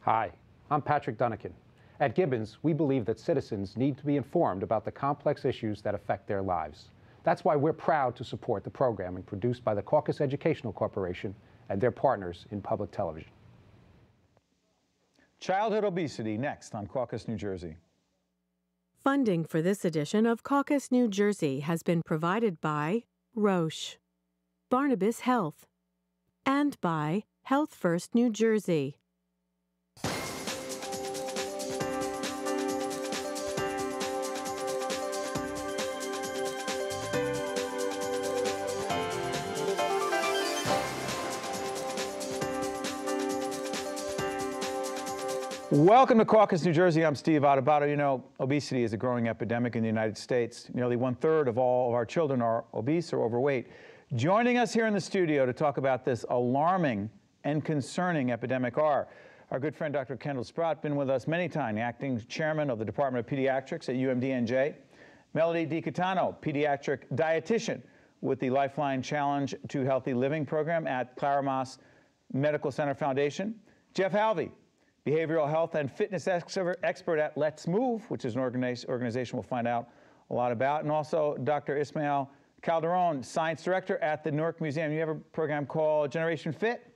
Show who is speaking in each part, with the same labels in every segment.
Speaker 1: Hi, I'm Patrick Dunnican. At Gibbons, we believe that citizens need to be informed about the complex issues that affect their lives. That's why we're proud to support the programming produced by the Caucus Educational Corporation and their partners in public television.
Speaker 2: Childhood obesity next on Caucus, New Jersey.
Speaker 3: Funding for this edition of Caucus, New Jersey has been provided by Roche, Barnabas Health, and by Health First New Jersey.
Speaker 2: Welcome to Caucus, New Jersey. I'm Steve Adubato. You know, obesity is a growing epidemic in the United States. Nearly 1/3 of all of our children are obese or overweight. Joining us here in the studio to talk about this alarming and concerning epidemic are our good friend Dr. Kendall Sprott, been with us many times, acting chairman of the Department of Pediatrics at UMDNJ. Melody DeGaetano, pediatric dietitian with the Lifeline Challenge to Healthy Living program at Clara Maass Medical Center Foundation. Jeff Halevy, behavioral health and fitness expert at Let's Move, which is an organization we'll find out a lot about. And also Dr. Ismael, Calderon, science director at the Newark Museum. You have a program called Generation Fit.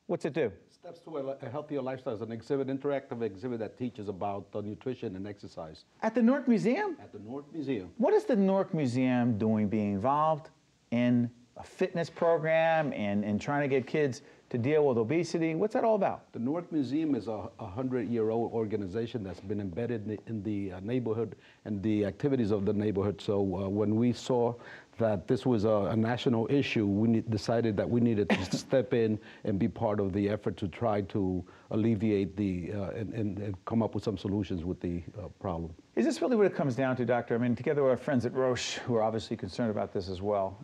Speaker 2: What's it do?
Speaker 4: Steps to a healthier lifestyle is an exhibit, interactive exhibit that teaches about nutrition and exercise.
Speaker 2: At the Newark Museum?
Speaker 4: At the Newark Museum.
Speaker 2: What is the Newark Museum doing, being involved in a fitness program and trying to get kids to deal with obesity? What's that all about?
Speaker 4: The Newark Museum is a 100-year-old organization that's been embedded in the neighborhood and the activities of the neighborhood. So when we saw that this was a national issue, we decided that we needed to step in and be part of the effort to try to alleviate and come up with some solutions with the problem.
Speaker 2: Is this really what it comes down to, Doctor? I mean, together with our friends at Roche, who are obviously concerned about this as well,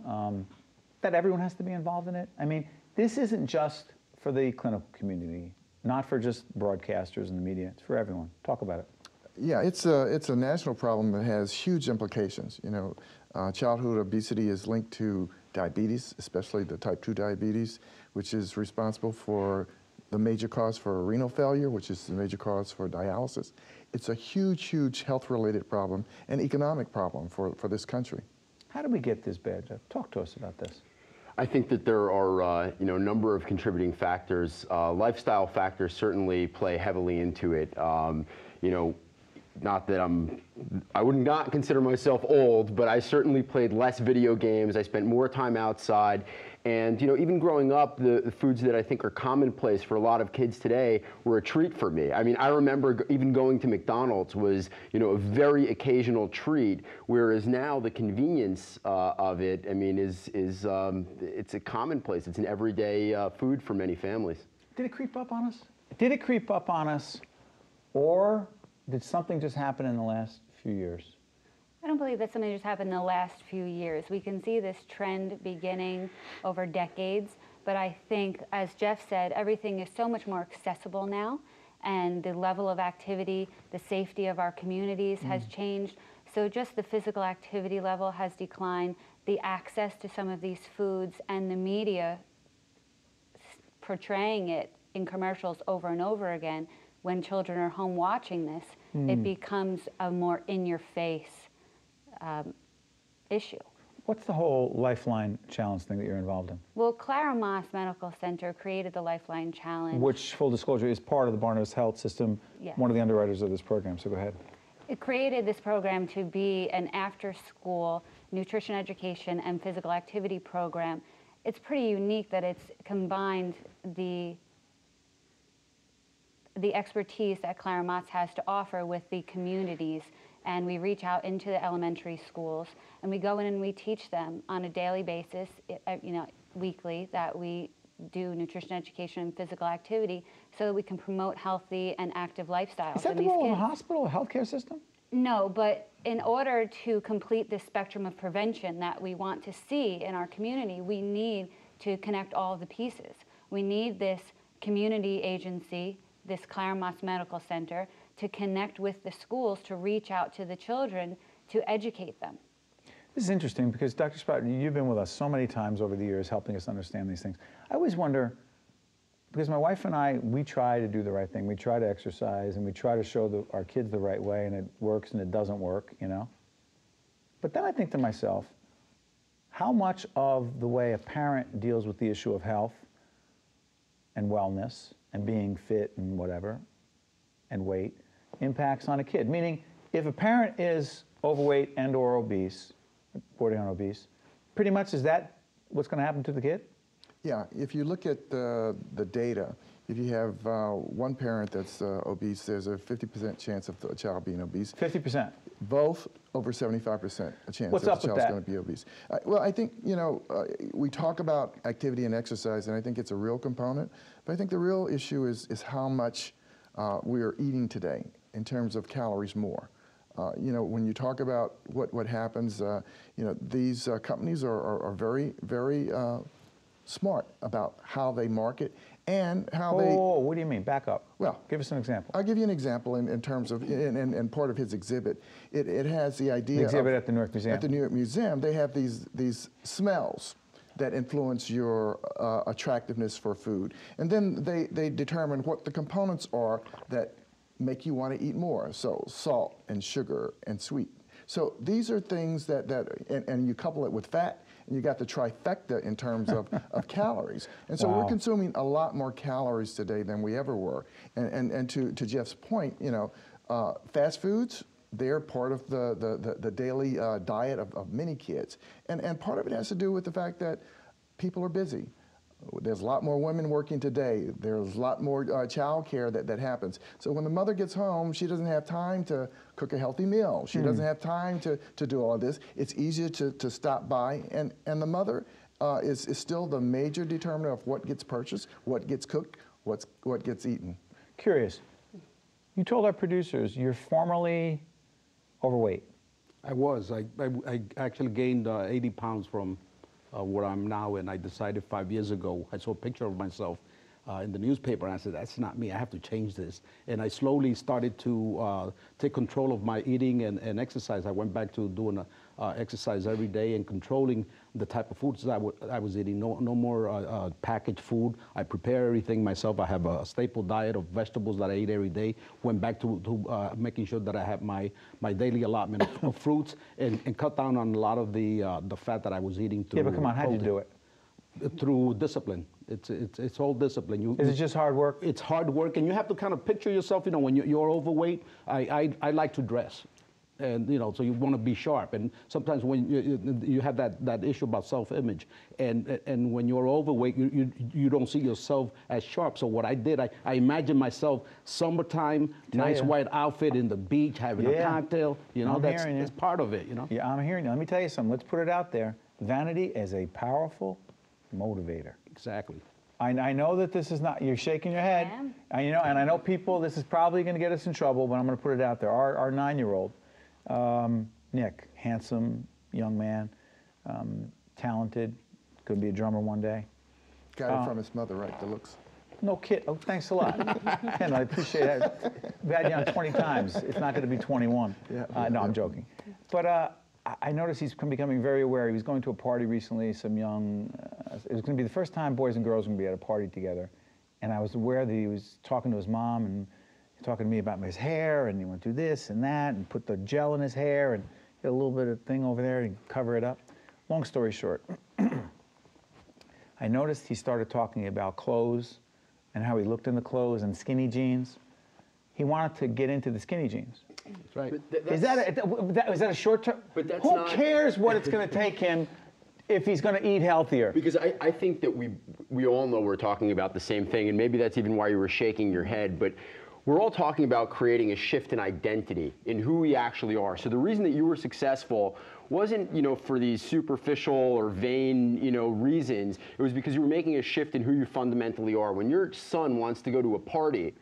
Speaker 2: that everyone has to be involved in it? I mean, this isn't just for the clinical community, not for just broadcasters and the media. It's for everyone. Talk about it.
Speaker 5: Yeah, it's a national problem that has huge implications. You know, childhood obesity is linked to diabetes, especially the type 2 diabetes, which is responsible for the major cause for renal failure, which is the major cause for dialysis. It's a huge, huge health-related problem and economic problem for this country.
Speaker 2: How do we get this bad, Jeff? Talk to us about this.
Speaker 6: I think that there are, a number of contributing factors. Lifestyle factors certainly play heavily into it. Not that I would not consider myself old, but I certainly played less video games. I spent more time outside. And, even growing up, the foods that I think are commonplace for a lot of kids today were a treat for me. I mean, I remember even going to McDonald's was, a very occasional treat, whereas now the convenience of it, I mean, it's a commonplace. It's an everyday food for many families.
Speaker 2: Did it creep up on us? Did it creep up on us, or did something just happen in the last few years?
Speaker 7: I don't believe that something just happened in the last few years. We can see this trend beginning over decades, but I think, as Jeff said, everything is so much more accessible now, and the level of activity, the safety of our communities has changed. So just the physical activity level has declined, the access to some of these foods, and the media portraying it in commercials over and over again. When children are home watching this, it becomes a more in-your-face issue.
Speaker 2: What's the whole Lifeline Challenge thing that you're involved in?
Speaker 7: Well, Clara Maass Medical Center created the Lifeline Challenge.
Speaker 2: Which, full disclosure, is part of the Barnabas Health System,
Speaker 7: Yes.
Speaker 2: One of the underwriters of this program, so go ahead.
Speaker 7: It created this program to be an after-school nutrition education and physical activity program. It's pretty unique that it's combined the expertise that Clara Maass has to offer with the communities, and we reach out into the elementary schools, and we go in and we teach them on a daily basis, weekly, that we do nutrition education and physical activity so that we can promote healthy and active lifestyles.
Speaker 2: Is that the role of a hospital, a healthcare system?
Speaker 7: No, but in order to complete the spectrum of prevention that we want to see in our community, we need to connect all of the pieces. We need this community agency, this Clara Maass Medical Center, to connect with the schools, to reach out to the children, to educate them.
Speaker 2: This is interesting because, Dr. Sprott, you've been with us so many times over the years helping us understand these things. I always wonder, because my wife and I, we try to do the right thing. We try to exercise, and we try to show our kids the right way, and it works and it doesn't work, you know? But then I think to myself, how much of the way a parent deals with the issue of health and wellness and being fit and whatever and weight impacts on a kid? Meaning, if a parent is overweight and or obese, bordering on obese, pretty much is that what's going to happen to the kid?
Speaker 5: Yeah, if you look at the data, if you have one parent that's obese, there's a 50% chance of the child being obese.
Speaker 2: 50%?
Speaker 5: Both, over 75% a chance
Speaker 2: What's
Speaker 5: that
Speaker 2: up
Speaker 5: the
Speaker 2: with
Speaker 5: child's
Speaker 2: that?
Speaker 5: going to be obese. Well, I think, you know, we talk about activity and exercise, and I think it's a real component, but I think the real issue is how much we are eating today in terms of calories more. You know, when you talk about what happens, you know, these companies are very, very smart about how they market and how they...
Speaker 2: Oh, what do you mean? Back up.
Speaker 5: Well,
Speaker 2: give us an example.
Speaker 5: I'll give you an example in terms of, and part of his exhibit. It has the idea
Speaker 2: The exhibit
Speaker 5: of,
Speaker 2: at the Newark Museum.
Speaker 5: At the Newark Museum, they have these smells that influence your attractiveness for food. And then they determine what the components are that make you want to eat more. So salt and sugar and sweet. So these are things and you couple it with fat, and you got the trifecta in terms of calories. And so
Speaker 2: Wow.
Speaker 5: we're consuming a lot more calories today than we ever were. And to Jeff's point, you know, fast foods, they're part of the daily diet of many kids. And part of it has to do with the fact that people are busy. There's a lot more women working today. There's a lot more child care that happens. So when the mother gets home, she doesn't have time to cook a healthy meal. She doesn't have time to do all of this. It's easier to stop by. And the mother is still the major determiner of what gets purchased, what gets cooked, what gets eaten.
Speaker 2: Curious. You told our producers you're formerly overweight.
Speaker 4: I was. I actually gained 80 pounds from where I'm now, and I decided 5 years ago, I saw a picture of myself in the newspaper, and I said, that's not me, I have to change this. And I slowly started to take control of my eating and exercise. I went back to doing exercise every day and controlling the type of foods that I was eating. No more packaged food. I prepare everything myself. I have a staple diet of vegetables that I eat every day. Went back to making sure that I have my daily allotment of fruits and cut down on a lot of the fat that I was eating.
Speaker 2: Yeah, but come on, how'd you do it?
Speaker 4: Through discipline. It's all discipline.
Speaker 2: Is it just hard work?
Speaker 4: It's hard work, and you have to kind of picture yourself. You know, when you're overweight, I like to dress, and you know, so you want to be sharp. And sometimes when you have that issue about self-image, and when you're overweight, you don't see yourself as sharp. So what I did, I imagined myself summertime, nice white outfit in the beach, having a cocktail. You know, that's part of it. You know.
Speaker 2: Yeah, I'm hearing you. Let me tell you something. Let's put it out there. Vanity is a powerful motivator.
Speaker 4: Exactly.
Speaker 2: I know that this is not, you're shaking your head. And I know people, this is probably going to get us in trouble, but I'm going to put it out there. Our 9-year-old, Nick, handsome young man, talented, could be a drummer one day.
Speaker 5: Got it from his mother, right, the looks?
Speaker 2: No kid. Oh, thanks a lot. Ken, I appreciate that. We've had you on 20 times. It's not going to be 21. No, I'm joking. But I noticed he's becoming very aware. He was going to a party recently, some young, it was going to be the first time boys and girls were going to be at a party together. And I was aware that he was talking to his mom and talking to me about his hair, and he went through this and that, and put the gel in his hair, and get a little bit of thing over there and cover it up. Long story short, I noticed he started talking about clothes and how he looked in the clothes and skinny jeans. He wanted to get into the skinny jeans.
Speaker 4: That's right.
Speaker 2: Is that a short term?
Speaker 6: But that's
Speaker 2: Who cares what it's going to take him if he's going to eat healthier?
Speaker 6: Because I think that we all know we're talking about the same thing, and maybe that's even why you were shaking your head, but we're all talking about creating a shift in identity, in who we actually are. So the reason that you were successful wasn't, you know, for these superficial or vain, you know, reasons. It was because you were making a shift in who you fundamentally are. When your son wants to go to a party,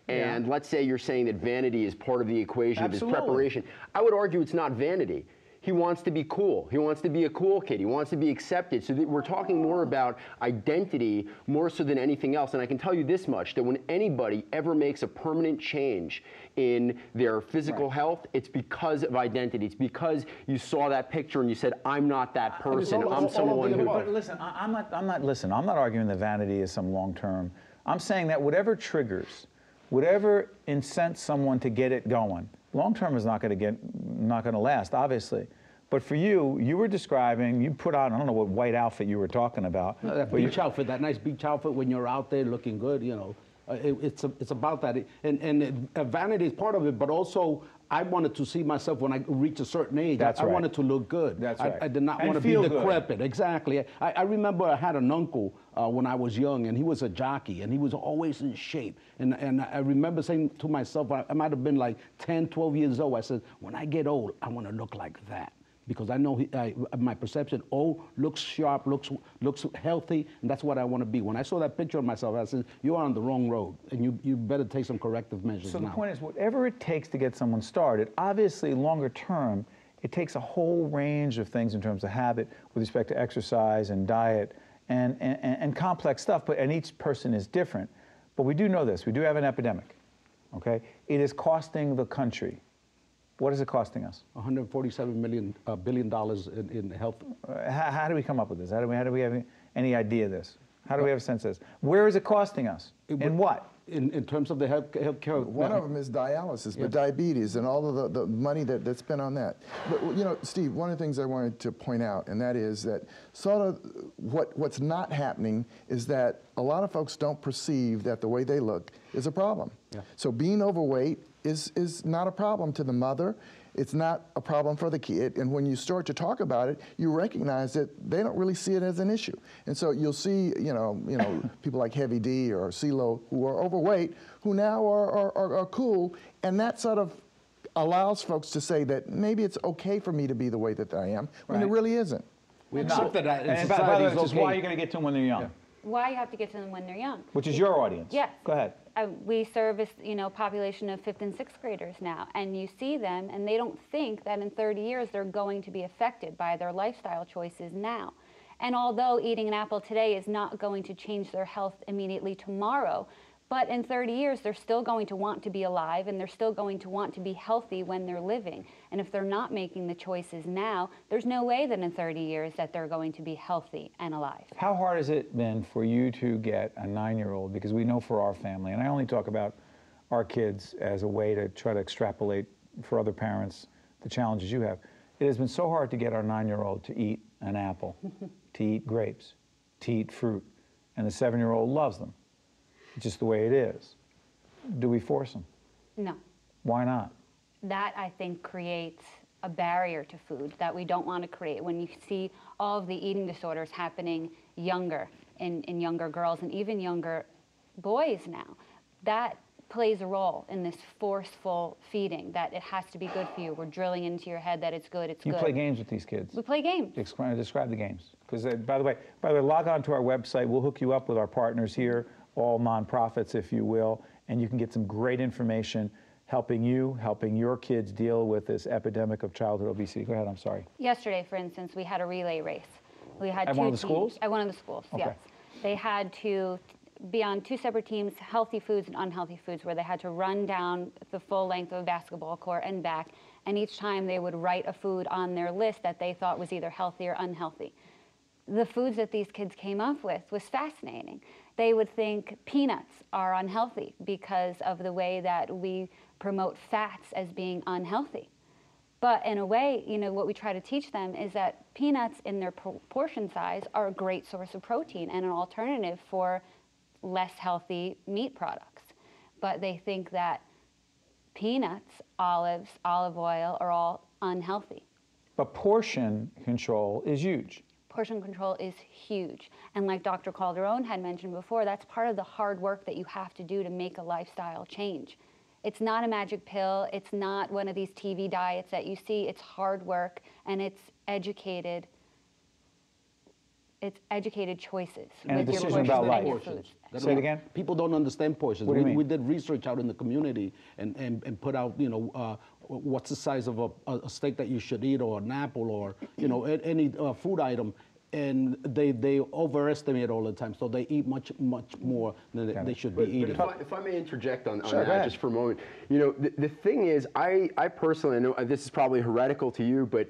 Speaker 6: and let's say you're saying that vanity is part of the equation of his preparation, I would argue it's not vanity. He wants to be cool. He wants to be a cool kid. He wants to be accepted. So we're talking more about identity more so than anything else. And I can tell you this much, that when anybody ever makes a permanent change in their physical health, it's because of identity. It's because you saw that picture and you said, I'm not that person. I'm someone who...
Speaker 2: But listen, I'm not arguing that vanity is some long-term I'm saying that whatever triggers, whatever incents someone to get it going, long term is not going to last, obviously. But for you, you were describing, you put on, I don't know what white outfit you were talking about.
Speaker 4: No, that beach outfit, that nice beach outfit when you're out there looking good, you know. It's about that. And vanity is part of it, but also I wanted to see myself when I reach a certain age.
Speaker 2: That's
Speaker 4: I
Speaker 2: right.
Speaker 4: wanted to look good.
Speaker 2: That's right.
Speaker 4: I did not
Speaker 2: And
Speaker 4: want to be
Speaker 2: feel good.
Speaker 4: decrepit. Exactly. I remember I had an uncle when I was young, and he was a jockey, and he was always in shape. And I remember saying to myself, I might have been like 10, 12 years old, I said, when I get old, I want to look like that. Because I know my perception, looks sharp, looks healthy, and that's what I want to be. When I saw that picture of myself, I said, you are on the wrong road, and you better take some corrective measures
Speaker 2: So
Speaker 4: now.
Speaker 2: the point is, whatever it takes to get someone started, obviously longer term, it takes a whole range of things in terms of habit with respect to exercise and diet and complex stuff, and each person is different. But we do know this, we do have an epidemic, okay? It is costing the country. What is it costing us?
Speaker 4: $147 billion in health.
Speaker 2: How do we come up with this? How do we have any idea of this? How do we have a sense of this? Where is it costing us? And what?
Speaker 4: In terms of the health care.
Speaker 5: One of them is dialysis, but diabetes and all of the money that's spent on that. But, you know, Steve, one of the things I wanted to point out, and that is that sort of what's not happening is that a lot of folks don't perceive that the way they look is a problem. Yeah. So being overweight is not a problem to the mother. It's not a problem for the kid. And when you start to talk about it, you recognize that they don't really see it as an issue. And so you'll see, you know, people like Heavy D or CeeLo who are overweight, who now are cool, and that sort of allows folks to say that maybe it's okay for me to be the way that I am, when it really isn't.
Speaker 4: We accept that in
Speaker 2: and by the way, this is why you're going to get to them when they're young.
Speaker 7: Yeah. Why you have to get to them when they're young.
Speaker 2: Which is your audience.
Speaker 7: Yes.
Speaker 2: Go ahead.
Speaker 7: We service, population of 5th and 6th graders now, and you see them, and they don't think that in 30 years they're going to be affected by their lifestyle choices now. And although eating an apple today is not going to change their health immediately tomorrow, but in 30 years, they're still going to want to be alive, and they're still going to want to be healthy when they're living. And if they're not making the choices now, there's no way that in 30 years that they're going to be healthy and alive.
Speaker 2: How hard has it been for you to get a 9-year-old, because we know for our family, and I only talk about our kids as a way to try to extrapolate for other parents the challenges you have. It has been so hard to get our 9-year-old to eat an apple, to eat grapes, to eat fruit, and the 7-year-old loves them. It's just the way it is. Do we force them?
Speaker 7: No.
Speaker 2: Why not?
Speaker 7: That, I think, creates a barrier to food that we don't want to create. When you see all of the eating disorders happening younger, in younger girls and even younger boys now, that plays a role in this forceful feeding, that it has to be good for you. We're drilling into your head that it's good, it's good.
Speaker 2: You play games with these kids.
Speaker 7: We play games.
Speaker 2: Describe the games. Because, by the way, log on to our website. We'll hook you up with our partners here, all nonprofits, if you will, and you can get some great information helping your kids deal with this epidemic of childhood obesity. Go ahead, I'm sorry.
Speaker 7: Yesterday, for instance, we had a relay race. We had
Speaker 2: at
Speaker 7: two
Speaker 2: one of the
Speaker 7: teams.
Speaker 2: schools?
Speaker 7: At one of the schools,
Speaker 2: okay.
Speaker 7: Yes. They had to be on 2 separate teams, healthy foods and unhealthy foods, where they had to run down the full length of a basketball court and back, and each time they would write a food on their list that they thought was either healthy or unhealthy. The foods that these kids came up with was fascinating. They would think peanuts are unhealthy because of the way that we promote fats as being unhealthy. But in a way, what we try to teach them is that peanuts in their portion size are a great source of protein and an alternative for less healthy meat products. But they think that peanuts, olives, olive oil are all unhealthy.
Speaker 2: But portion control is huge.
Speaker 7: Portion control is huge. And like Dr. Calderon had mentioned before, that's part of the hard work that you have to do to make a lifestyle change. It's not a magic pill. It's not one of these TV diets that you see. It's hard work, and it's educated choices.
Speaker 2: And
Speaker 7: with
Speaker 2: a decision
Speaker 7: your
Speaker 2: about life.
Speaker 7: portions.
Speaker 2: Say it again?
Speaker 4: People don't understand portions.
Speaker 2: What do you mean?
Speaker 4: We did research out in the community and put out, what's the size of a steak that you should eat, or an apple, or, any food item. And they overestimate all the time, so they eat much more than they should be eating.
Speaker 6: If I may interject on
Speaker 2: Sure,
Speaker 6: that just for a moment. The thing is, I personally, I know this is probably heretical to you, but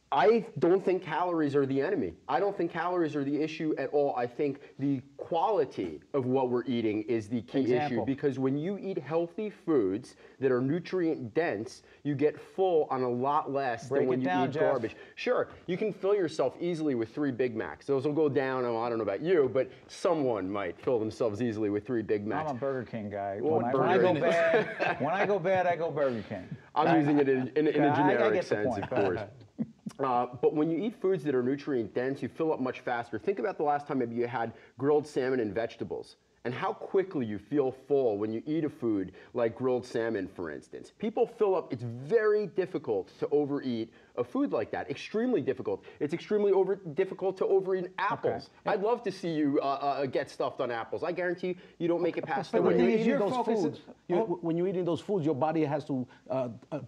Speaker 6: I don't think calories are the enemy. I don't think calories are the issue at all. I think the quality of what we're eating is the key issue, because when you eat healthy foods that are nutrient dense, you get full on a lot less than when you eat garbage. Sure, you can fill yourself easily with 3 Big Macs. Those will go down, I don't know about you, but someone might fill themselves easily with 3 Big Macs.
Speaker 2: I'm a Burger King guy.
Speaker 6: Well,
Speaker 2: when I go bad, I go Burger King.
Speaker 6: I'm using it in a generic sense, of course. But when you eat foods that are nutrient dense, you fill up much faster. Think about the last time maybe you had grilled salmon and vegetables, and how quickly you feel full when you eat a food like grilled salmon, for instance. People fill up. It's very difficult to overeat a food like that. Extremely difficult. It's extremely difficult to overeat apples. Okay. I'd love to see you get stuffed on apples. I guarantee you don't make it past the
Speaker 4: when you're eating those foods, when you're eating those foods, your body has to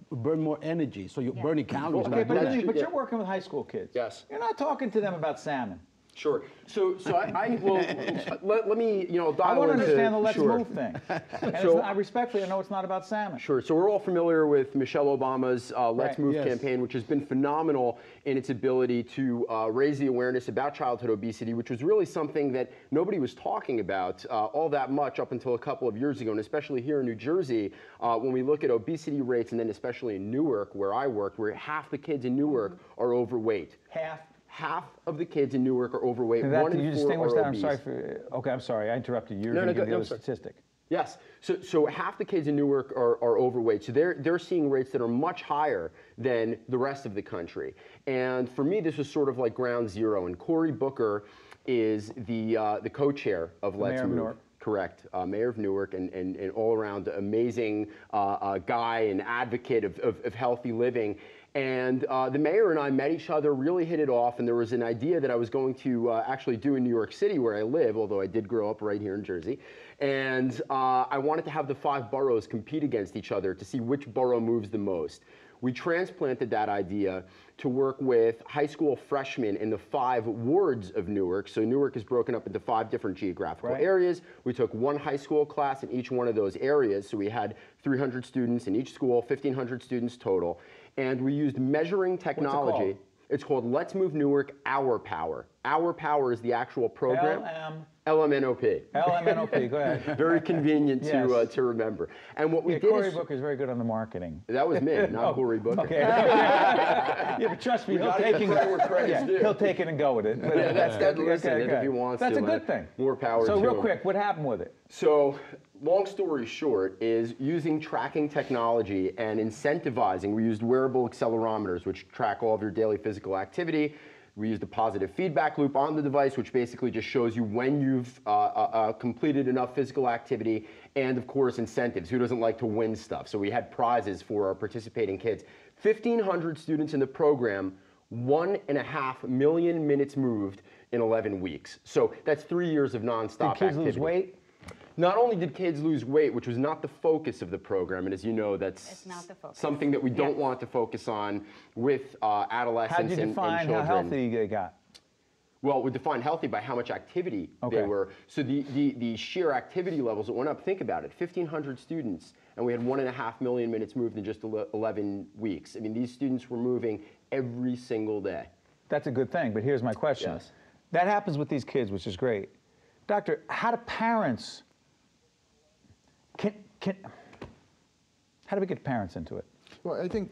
Speaker 4: burn more energy, so you're burning calories.
Speaker 2: Okay, but you're working with high school kids.
Speaker 6: Yes.
Speaker 2: You're not talking to them about salmon.
Speaker 6: Sure. So I will let me dial
Speaker 2: I want to understand the Let's
Speaker 6: sure.
Speaker 2: Move thing. And I respectfully, I know it's not about salmon.
Speaker 6: Sure. So we're all familiar with Michelle Obama's Let's Move campaign, which has been phenomenal in its ability to raise the awareness about childhood obesity, which was really something that nobody was talking about all that much up until a couple of years ago, and especially here in New Jersey, when we look at obesity rates, and then especially in Newark, where I work, where half the kids in Newark are overweight. Half of the kids in Newark are overweight.
Speaker 2: That,
Speaker 6: 1 in 4
Speaker 2: distinguish
Speaker 6: are
Speaker 2: that?
Speaker 6: obese.
Speaker 2: I'm sorry. Okay, I'm sorry. I interrupted you. You're going to give the other statistic.
Speaker 6: Yes. So half the kids in Newark are overweight. So they're seeing rates that are much higher than the rest of the country. And for me, this was sort of like ground zero. And Cory Booker is the co-chair of Let's Move. Newark. Correct. Mayor of Newark, and all around amazing guy and advocate of healthy living. And the mayor and I met each other, really hit it off, and there was an idea that I was going to actually do in New York City, where I live, although I did grow up right here in Jersey. And I wanted to have the 5 boroughs compete against each other to see which borough moves the most. We transplanted that idea to work with high school freshmen in the 5 wards of Newark. So Newark is broken up into 5 different geographical areas. We took 1 high school class in each one of those areas. So we had 300 students in each school, 1,500 students total. And we used measuring technology. It's called Let's Move Newark Our Power. Our Power is the actual program. L.M.N.O.P.
Speaker 2: L.M.N.O.P. Go ahead.
Speaker 6: Very convenient to remember. And what we did
Speaker 2: Cory Booker is very good on the marketing.
Speaker 6: That was me, not Cory Booker.
Speaker 2: Okay. Yeah, but trust me, he'll take it and go with it. But
Speaker 6: that's if he wants to.
Speaker 2: That's a good thing.
Speaker 6: More power to him.
Speaker 2: So real quick, what happened with it?
Speaker 6: So long story short is using tracking technology and incentivizing. We used wearable accelerometers, which track all of your daily physical activity. We used a positive feedback loop on the device, which basically just shows you when you've completed enough physical activity, and of course incentives. Who doesn't like to win stuff? So we had prizes for our participating kids. 1,500 students in the program, 1.5 million minutes moved in 11 weeks. So that's 3 years of nonstop activity.
Speaker 2: Did kids lose weight?
Speaker 6: Not only did kids lose weight, which was not the focus of the program, and as you know, that's something that we don't want to focus on with adolescents and children.
Speaker 2: How did you define how healthy they got?
Speaker 6: Well, we define healthy by how much activity they were. So the sheer activity levels that went up, think about it, 1,500 students, and we had 1.5 million minutes moved in just 11 weeks. I mean, these students were moving every single day.
Speaker 2: That's a good thing, but here's my question.
Speaker 6: Yes.
Speaker 2: That happens with these kids, which is great. Doctor, how do parents... How do we get parents into it?
Speaker 5: Well, I think,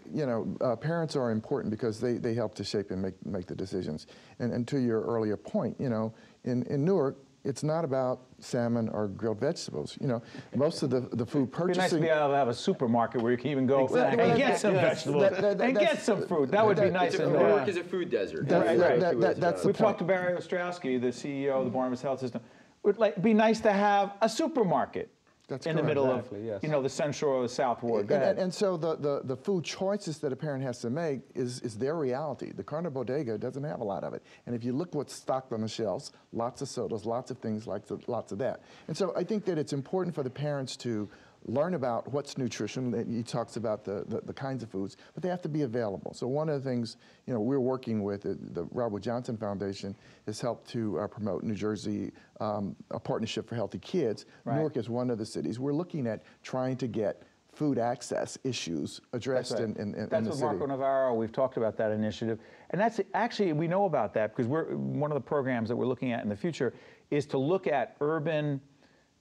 Speaker 5: parents are important because they help to shape and make the decisions. And to your earlier point, in Newark, it's not about salmon or grilled vegetables. Most of the food purchasing...
Speaker 2: It'd be nice to be able to have a supermarket where you can even go and get some vegetables and get some fruit. That would be nice.
Speaker 6: Newark is a food desert.
Speaker 2: We talked to Barry Ostrowski, the CEO of the Barnabas Health System. It'd be nice to have a supermarket.
Speaker 5: That's
Speaker 2: in the middle of, the Central or the South Ward.
Speaker 5: And so the food choices that a parent has to make is their reality. The Corner Bodega doesn't have a lot of it. And if you look what's stocked on the shelves, lots of sodas, lots of things, lots of that. And so I think that it's important for the parents to learn about what's nutrition. He talks about the kinds of foods, but they have to be available. So one of the things, we're working with, the Robert Johnson Foundation has helped to promote New Jersey, a partnership for healthy kids. Newark is one of the cities. We're looking at trying to get food access issues addressed
Speaker 2: That's right.
Speaker 5: in the
Speaker 2: That's what
Speaker 5: city.
Speaker 2: Marco Navarro, we've talked about that initiative. And that's actually, we know about that because one of the programs that we're looking at in the future is to look at urban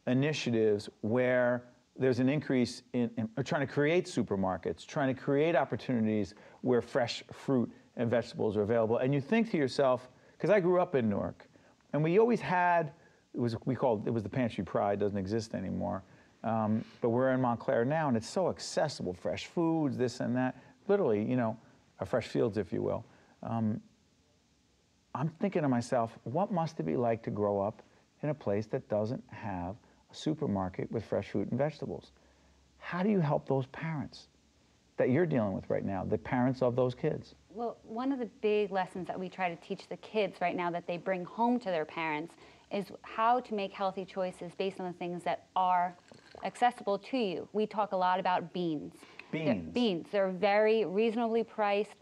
Speaker 2: initiatives where there's an increase in trying to create supermarkets, trying to create opportunities where fresh fruit and vegetables are available. And you think to yourself, because I grew up in Newark, and we always had, it was the Pantry Pride, doesn't exist anymore. But we're in Montclair now, and it's so accessible, fresh foods, this and that, literally, you know, fresh fields, if you will. I'm thinking to myself, what must it be like to grow up in a place that doesn't have a supermarket with fresh fruit and vegetables? How do you help those parents that you're dealing with right now, the parents of those kids?
Speaker 7: Well, one of the big lessons that we try to teach the kids right now that they bring home to their parents is how to make healthy choices based on the things that are accessible to you. We talk a lot about beans.
Speaker 2: Beans.
Speaker 7: They're very reasonably priced,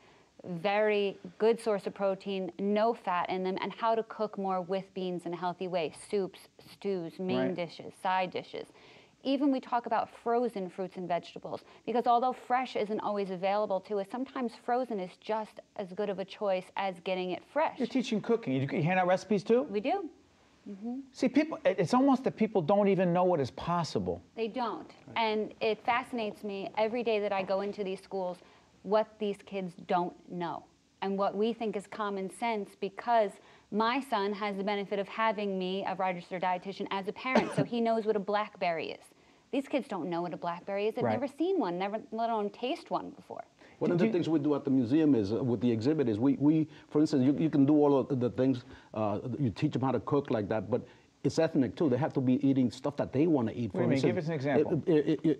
Speaker 7: very good source of protein, no fat in them, and how to cook more with beans in a healthy way. Soups, stews, main dishes, side dishes. Even we talk about frozen fruits and vegetables, because although fresh isn't always available to us, sometimes frozen is just as good of a choice as getting it fresh.
Speaker 2: You're teaching cooking. You hand out recipes too?
Speaker 7: We do.
Speaker 2: See, people, it's almost that people don't even know what is possible.
Speaker 7: They don't. And it fascinates me every day that I go into these schools what these kids don't know and what we think is common sense, because my son has the benefit of having me, a registered dietitian, as a parent, so he knows what a blackberry is. These kids don't know what a blackberry is. They've never seen one, never let alone taste one before.
Speaker 4: One of the things we do at the museum is, with the exhibit, is we for instance, you can do all of the things, you teach them how to cook like that, but it's ethnic too. They have to be eating stuff that they want to eat.
Speaker 2: What do you mean? Give us an example.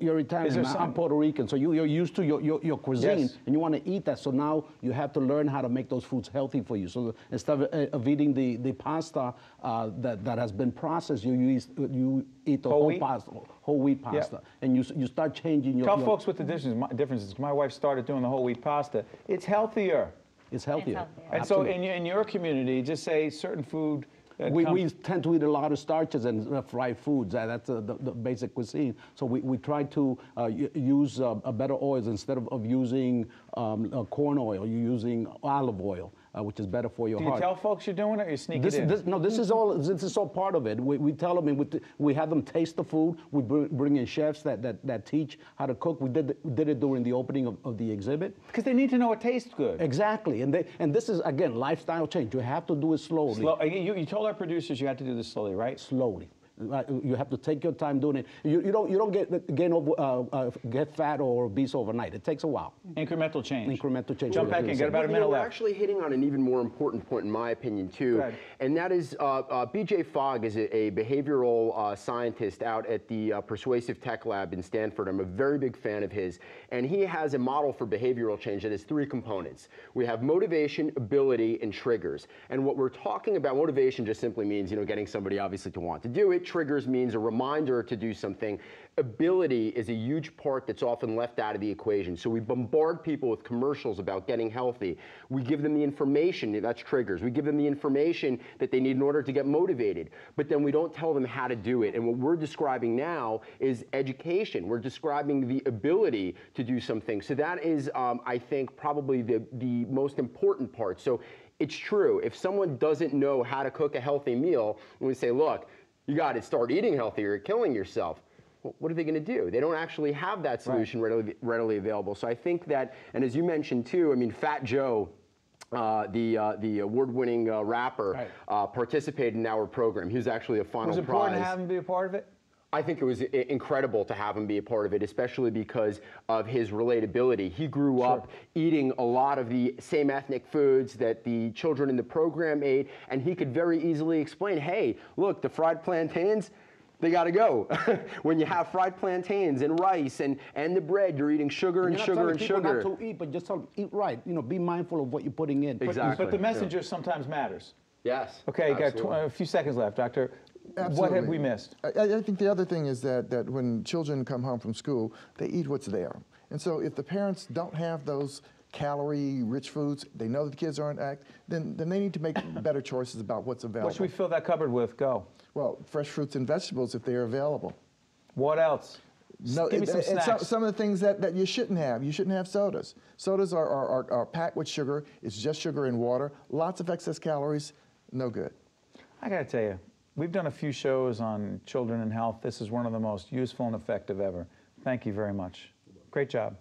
Speaker 4: You're Italian, I'm Puerto Rican, so you're used to your cuisine,
Speaker 2: Yes.
Speaker 4: and you want to eat that. So now you have to learn how to make those foods healthy for you. So instead of eating the pasta that has been processed, you eat the whole wheat pasta, and you start changing your.
Speaker 2: Tell folks what the difference is. My wife started doing the whole wheat pasta. It's healthier.
Speaker 4: It's healthier.
Speaker 2: And so in your community, just say certain food.
Speaker 4: We tend to eat a lot of starches and fried foods. That's the basic cuisine. So we try to use a better oils instead of using corn oil. You're using olive oil, which is better for your heart.
Speaker 2: Do you tell folks you're doing it, or you sneak it in?
Speaker 4: This is all part of it. We tell them, and we have them taste the food. We bring in chefs that teach how to cook. We did it during the opening of the exhibit.
Speaker 2: Because they need to know it tastes good.
Speaker 4: Exactly, and this is, again, lifestyle change. You have to do it slowly.
Speaker 2: You told our producers you had to do this slowly, right?
Speaker 4: Slowly. You have to take your time doing it. You don't get fat or obese overnight. It takes a while.
Speaker 2: Incremental change.
Speaker 4: Incremental change.
Speaker 2: Jump back in. Got about a minute
Speaker 6: We're
Speaker 2: left.
Speaker 6: actually hitting on an even more important point, in my opinion, too, and that is B.J. Fogg is a behavioral scientist out at the Persuasive Tech Lab in Stanford. I'm a very big fan of his, and he has a model for behavioral change that has 3 components. We have motivation, ability, and triggers. And what we're talking about, motivation just simply means, getting somebody obviously to want to do it. Triggers means a reminder to do something. Ability is a huge part that's often left out of the equation. So we bombard people with commercials about getting healthy. We give them the information, that's triggers. We give them the information that they need in order to get motivated. But then we don't tell them how to do it. And what we're describing now is education. We're describing the ability to do something. So that is, I think, probably the most important part. So it's true. If someone doesn't know how to cook a healthy meal, and we say, look, you got to start eating healthy or you're killing yourself. Well, what are they going to do? They don't actually have that solution readily available. So I think that, and as you mentioned too, I mean, Fat Joe, the award-winning rapper, participated in our program. He was actually a final prize.
Speaker 2: Was it important to have him be a part of it?
Speaker 6: I think it was incredible to have him be a part of it, especially because of his relatability. He grew up eating a lot of the same ethnic foods that the children in the program ate, and he could very easily explain, hey, look, the fried plantains, they got to go. When you have fried plantains and rice and the bread, you're eating sugar and sugar and sugar.
Speaker 4: Not to eat, but just eat right. Be mindful of what you're putting in.
Speaker 6: Exactly.
Speaker 2: But the messenger sometimes matters.
Speaker 6: Yes.
Speaker 2: Okay, you got a few seconds left, Doctor.
Speaker 5: Absolutely.
Speaker 2: What have we missed?
Speaker 5: I think the other thing is that when children come home from school, they eat what's there. And so if the parents don't have those calorie-rich foods, they know that the kids aren't then they need to make better choices about what's available.
Speaker 2: What should we fill that cupboard with? Go.
Speaker 5: Well, fresh fruits and vegetables if they're available.
Speaker 2: What else?
Speaker 5: No,
Speaker 2: Give me some snacks.
Speaker 5: Some of the things that you shouldn't have. You shouldn't have sodas. Sodas are packed with sugar. It's just sugar and water. Lots of excess calories. No good.
Speaker 2: I got to tell you, we've done a few shows on children and health. This is one of the most useful and effective ever. Thank you very much. Great job.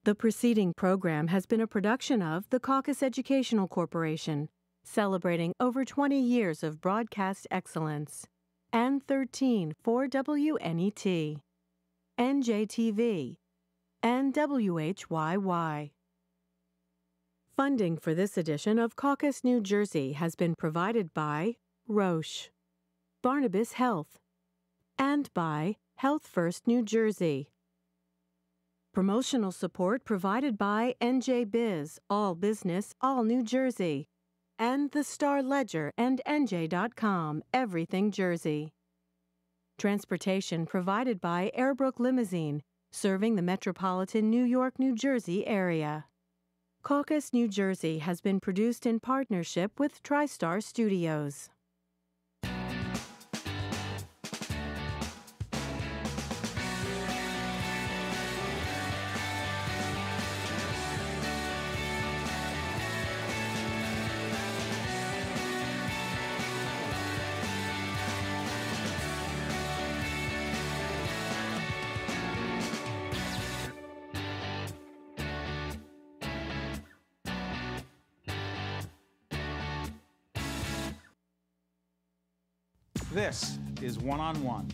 Speaker 3: The preceding program has been a production of the Caucus Educational Corporation, celebrating over 20 years of broadcast excellence. N13 4WNET, NJTV, and WHYY. Funding for this edition of Caucus, New Jersey has been provided by Roche, Barnabas Health, and by Health First New Jersey. Promotional support provided by NJ Biz, All Business, All New Jersey, and the Star Ledger and NJ.com, Everything Jersey. Transportation provided by Airbrook Limousine, serving the metropolitan New York, New Jersey area. Caucus, New Jersey has been produced in partnership with TriStar Studios.
Speaker 2: This is One-on-One.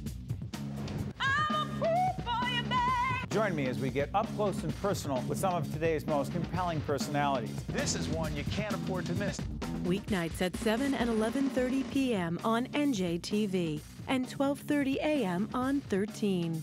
Speaker 2: Join me as we get up close and personal with some of today's most compelling personalities. This is one you can't afford to miss.
Speaker 3: Weeknights at 7 and 11:30 p.m. on NJTV and 12:30 a.m. on 13.